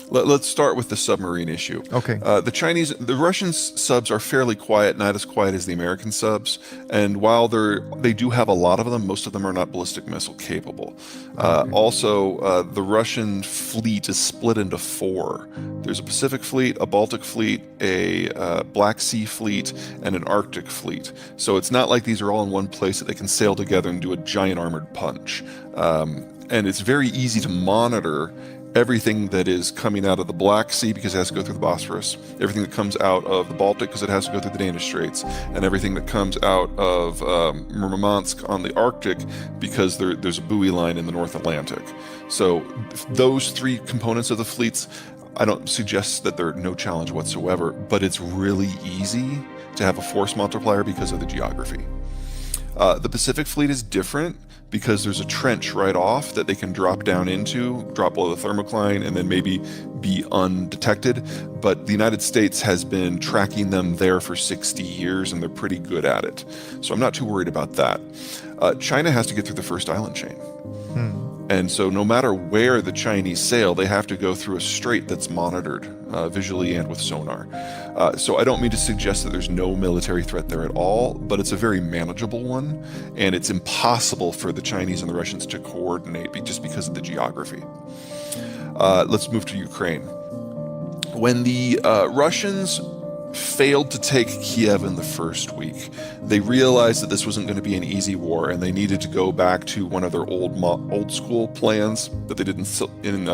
Let's start with the submarine issue. Okay. The Russian subs are fairly quiet, not as quiet as the American subs. And while they do have a lot of them, most of them are not ballistic missile capable. Okay. Also, the Russian fleet is split into four. There's a Pacific fleet, a Baltic fleet, a Black Sea fleet, and an Arctic fleet. So it's not like these are all in one place that they can sail together and do a giant armored punch. And it's very easy to monitor everything that is coming out of the Black Sea because it has to go through the Bosphorus, everything that comes out of the Baltic because it has to go through the Danish Straits, and everything that comes out of Murmansk on the Arctic because there's a buoy line in the North Atlantic. So those three components of the fleets, I don't suggest that they're no challenge whatsoever, but it's really easy to have a force multiplier because of the geography. The Pacific Fleet is different because there's a trench right off that they can drop down into, drop below the thermocline, and then maybe be undetected. But the United States has been tracking them there for 60 years, and they're pretty good at it. So I'm not too worried about that. China has to get through the first island chain. And so no matter where the Chinese sail, they have to go through a strait that's monitored visually and with sonar. So I don't mean to suggest that there's no military threat there at all, but it's a very manageable one, and it's impossible for the Chinese and the Russians to coordinate just because of the geography. Let's move to Ukraine. When the Russians failed to take Kiev in the first week, they realized that this wasn't going to be an easy war, and they needed to go back to one of their old school plans that they did in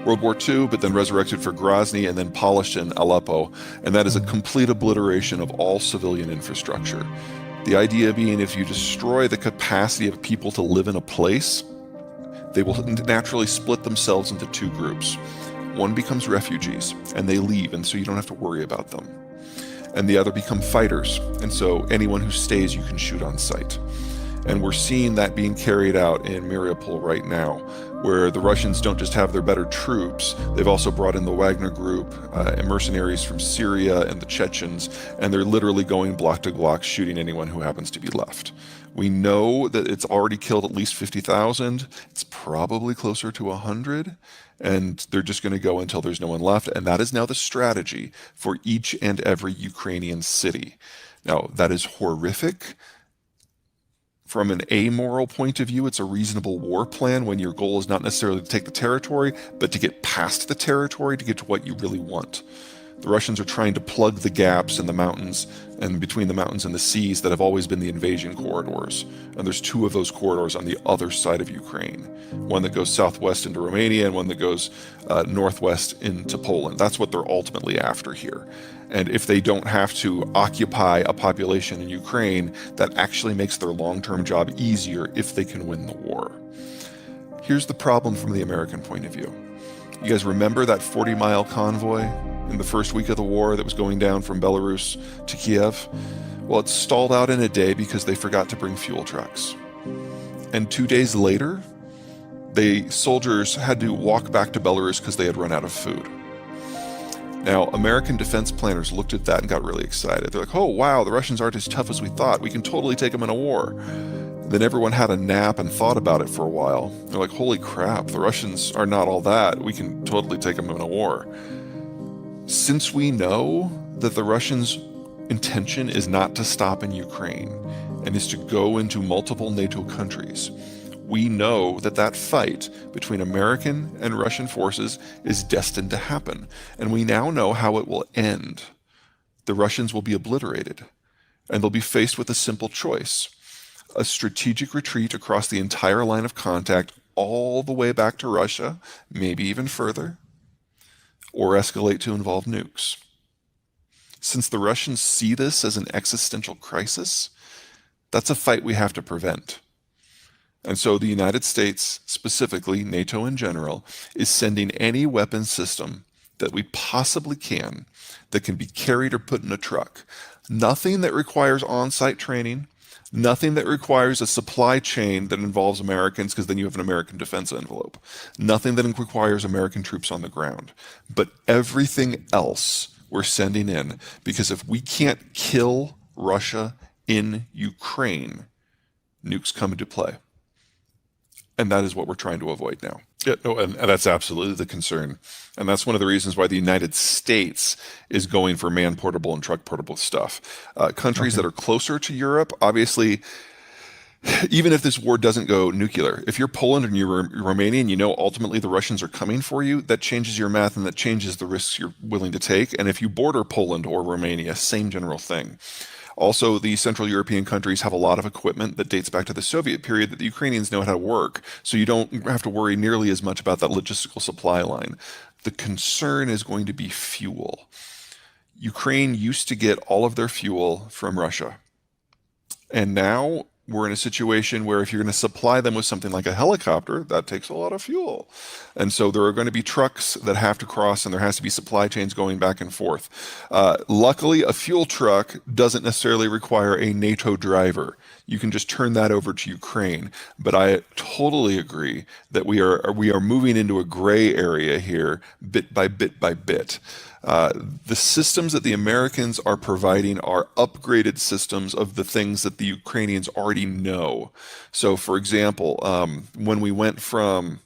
World War II, but then resurrected for Grozny and then polished in Aleppo, and that is a complete obliteration of all civilian infrastructure. The idea being if you destroy the capacity of people to live in a place, they will naturally split themselves into two groups. One becomes refugees, and they leave, and so you don't have to worry about them. And the other become fighters, and so anyone who stays you can shoot on sight. And we're seeing that being carried out in Mariupol right now, where the Russians don't just have their better troops, they've also brought in the Wagner Group, and mercenaries from Syria and the Chechens, and they're literally going block to block shooting anyone who happens to be left. We know that it's already killed at least 50,000. It's probably closer to 100, and they're just going to go until there's no one left, and that is now the strategy for each and every Ukrainian city. Now, that is horrific. From an amoral point of view, it's a reasonable war plan when your goal is not necessarily to take the territory, but to get past the territory to get to what you really want. The Russians are trying to plug the gaps in the mountains and between the mountains and the seas that have always been the invasion corridors. And there's two of those corridors on the other side of Ukraine. One that goes southwest into Romania and one that goes northwest into Poland. That's what they're ultimately after here. And if they don't have to occupy a population in Ukraine, that actually makes their long-term job easier if they can win the war. Here's the problem from the American point of view. You guys remember that 40-mile convoy in the first week of the war that was going down from Belarus to Kiev? Well, it stalled out in a day because they forgot to bring fuel trucks. And 2 days later, soldiers had to walk back to Belarus because they had run out of food. Now, American defense planners looked at that and got really excited. They're like, oh, wow, the Russians aren't as tough as we thought. We can totally take them in a war. Then everyone had a nap and thought about it for a while. They're like, holy crap, the Russians are not all that. We can totally take them in a war. Since we know that the Russians' intention is not to stop in Ukraine and is to go into multiple NATO countries, we know that that fight between American and Russian forces is destined to happen. And we now know how it will end. The Russians will be obliterated, and they'll be faced with a simple choice: a strategic retreat across the entire line of contact all the way back to Russia, maybe even further, or escalate to involve nukes. Since the Russians see this as an existential crisis, that's a fight we have to prevent. And so the United States, specifically NATO in general, is sending any weapon system that we possibly can that can be carried or put in a truck. Nothing that requires on-site training, nothing that requires a supply chain that involves Americans, because then you have an American defense envelope. Nothing that requires American troops on the ground. But everything else we're sending in, because if we can't kill Russia in Ukraine, nukes come into play. And that is what we're trying to avoid now. Yeah, no, and that's absolutely the concern. And that's one of the reasons why the United States is going for man portable and truck portable stuff. Countries Okay. that are closer to Europe, obviously, even if this war doesn't go nuclear, if you're Poland and you're Romania and you know ultimately the Russians are coming for you, that changes your math and that changes the risks you're willing to take. And if you border Poland or Romania, same general thing. Also, the Central European countries have a lot of equipment that dates back to the Soviet period that the Ukrainians know how to work, so you don't have to worry nearly as much about that logistical supply line. The concern is going to be fuel. Ukraine used to get all of their fuel from Russia. And now we're in a situation where if you're going to supply them with something like a helicopter, that takes a lot of fuel. And so there are going to be trucks that have to cross, and there has to be supply chains going back and forth. Luckily, a fuel truck doesn't necessarily require a NATO driver. You can just turn that over to Ukraine. But I totally agree that we are moving into a gray area here, bit by bit by bit. The systems that the Americans are providing are upgraded systems of the things that the Ukrainians already know. So, for example, when we went from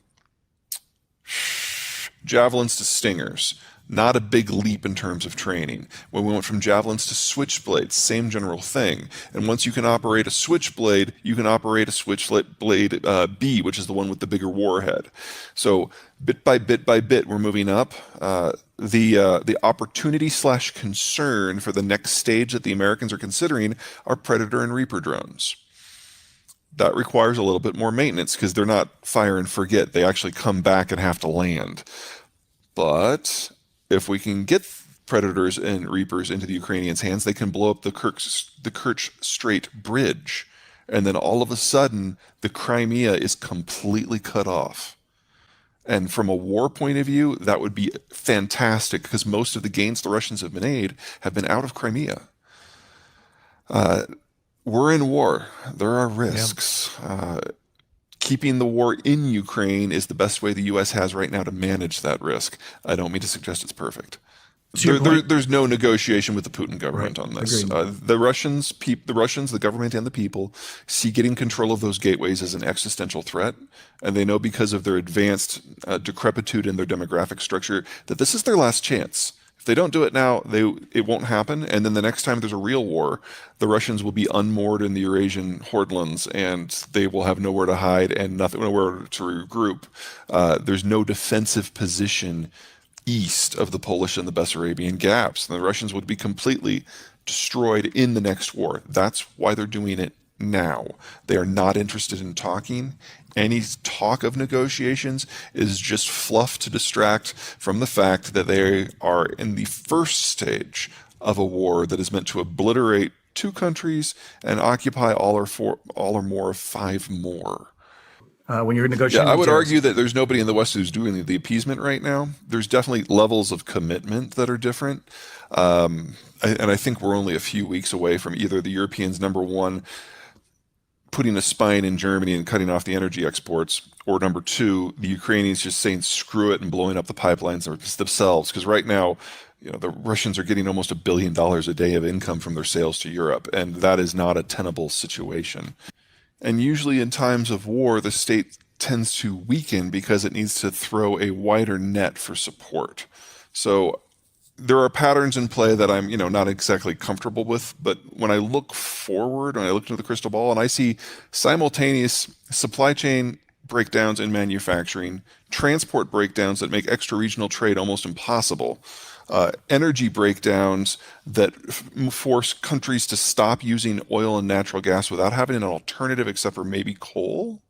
javelins to stingers, not a big leap in terms of training. When we went from javelins to switchblades, same general thing. And once you can operate a switchblade, you can operate a switchblade B, which is the one with the bigger warhead. So bit by bit, we're moving up. The opportunity slash concern for the next stage that the Americans are considering are Predator and Reaper drones. That requires a little bit more maintenance because they're not fire and forget. They actually come back and have to land. But if we can get Predators and Reapers into the Ukrainians' hands, they can blow up the Kerch Strait Bridge. And then all of a sudden, the Crimea is completely cut off. And from a war point of view, that would be fantastic because most of the gains the Russians have made have been out of Crimea. We're in war. There are Yeah. risks. Keeping the war in Ukraine is the best way the U.S. has right now to manage that risk. I don't mean to suggest it's perfect. To your point, There's no negotiation with the Putin right? government on this. Agreed. The government and the people see getting control of those gateways as an existential threat, and they know because of their advanced decrepitude in their demographic structure that this is their last chance. If they don't do it now, it won't happen. And then the next time there's a real war, the Russians will be unmoored in the Eurasian hordelands, and they will have nowhere to hide and nowhere to regroup. There's no defensive position east of the Polish and the Bessarabian gaps, and the Russians would be completely destroyed in the next war. That's why they're doing it now. They are not interested in talking. Any talk of negotiations is just fluff to distract from the fact that they are in the first stage of a war that is meant to obliterate two countries and occupy all or more of five more. When you're Yeah, negotiating I with would terrorists. argue that there's nobody in the West who's doing the appeasement right now. There's definitely levels of commitment that are different. And I think we're only a few weeks away from either the Europeans, number one, putting a spine in Germany and cutting off the energy exports, or number two, the Ukrainians just saying screw it and blowing up the pipelines themselves. Because right now, the Russians are getting almost $1 billion a day of income from their sales to Europe, and that is not a tenable situation. And usually in times of war, the state tends to weaken because it needs to throw a wider net for support. So there are patterns in play that I'm, not exactly comfortable with. But when I look forward, when I look into the crystal ball and I see simultaneous supply chain breakdowns in manufacturing, transport breakdowns that make extra-regional trade almost impossible, energy breakdowns that force countries to stop using oil and natural gas without having an alternative except for maybe coal.